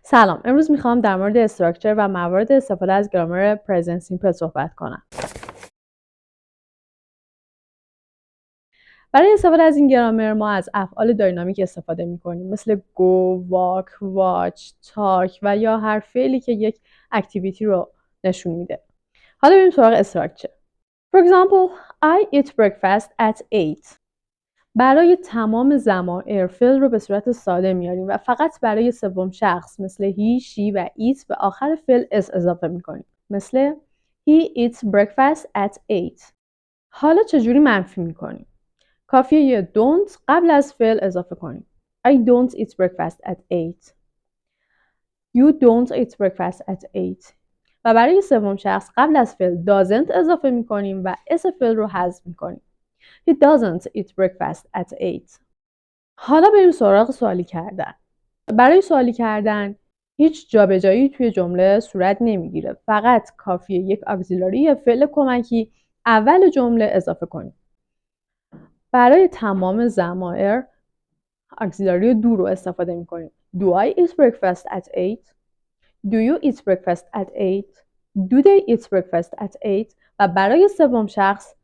سلام، امروز میخوام در مورد استراکچر و موارد استفاده از گرامر پرزنت سیمپل صحبت کنم. برای استفاده از این گرامر ما از افعال داینامیک استفاده میکنیم مثل go, walk, watch, talk و یا هر فعلی که یک اکتیویتی رو نشون میده. حالا بریم سراغ استراکچر. For example, I eat breakfast at 8. برای تمام ضمائر فعل رو به صورت ساده میاریم و فقط برای سوم شخص مثل he, she و it به آخر فعل s اضافه میکنیم. مثل he eats breakfast at 8. حالا چجوری منفی میکنیم؟ کافیه یه don't قبل از فعل اضافه کنیم. I don't eat breakfast at 8. You don't eat breakfast at 8. و برای سوم شخص قبل از فعل doesn't اضافه میکنیم و اس فعل رو حذف میکنیم. He doesn't eat breakfast at 8. حالا بریم سراغ سوالی کردن. برای سوالی کردن هیچ جابجایی توی جمله صورت نمیگیره. فقط کافیه یک اگزیلاری یا فعل کمکی اول جمله اضافه کنیم. برای تمام ضمائر اگزیلاری دو رو استفاده میکنیم. Do I eat breakfast at 8? Do you eat breakfast at 8? Do they eat breakfast at 8? و برای سوم شخص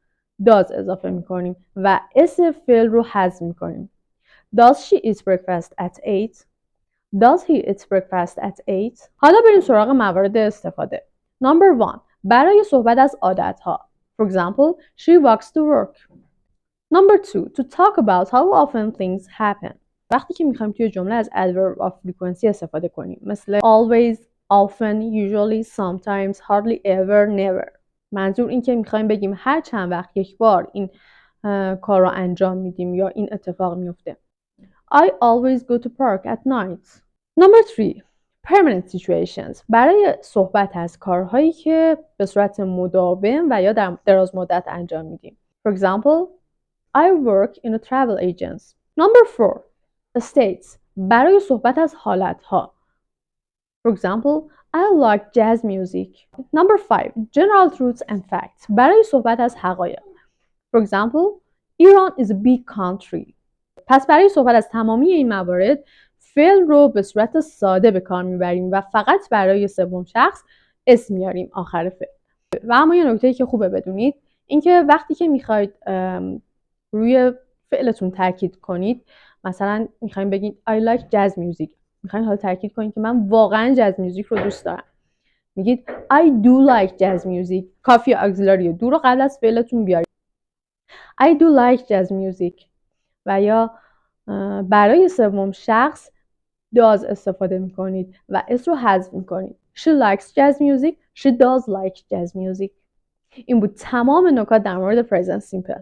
does اضافه میکنیم و اس فعل رو حذف میکنیم. Does she eat breakfast at 8? Does he eat breakfast at 8? حالا بریم سراغ موارد استفاده. Number 1. برای صحبت از عادتها. For example, she walks to work. Number 2. To talk about how often things happen. وقتی که میخوایم توی جمله از adverb of frequency استفاده کنیم مثل always, often, usually, sometimes, hardly ever, never. منظور این که میخوایم بگیم هر چند وقت یک بار این کار رو انجام میدیم یا این اتفاق میفته. I always go to park at night. Number 3. Permanent situations. برای صحبت از کارهایی که به صورت مداوم و یا در دراز مدت انجام میدیم. For example, I work in a travel agency. Number 4. States. برای صحبت از حالتها. For example, I like jazz music. Number 5. General truths and facts. برای صحبت از حقایق. For example, Iran is a big country. پس برای صحبت از تمامی این موارد فعل رو به صورت ساده به کار میبریم و فقط برای سوم شخص اسم میاریم آخر فعل. و اما یه نکته‌ای که خوبه بدونید اینکه وقتی که میخواید روی فعلتون تاکید کنید، مثلا میخوایم بگید I like jazz music، میخواین حالا تاکید کنید که من واقعا جاز میوزیک رو دوست دارم، میگید I do like jazz music. کافی اگزیلاری do رو قبل از فعلتون بیارید. I do like jazz music. و یا برای سوم شخص does استفاده میکنید و اس رو حذف میکنید. She likes jazz music. She does like jazz music. این بود تمام نکات در مورد present simple.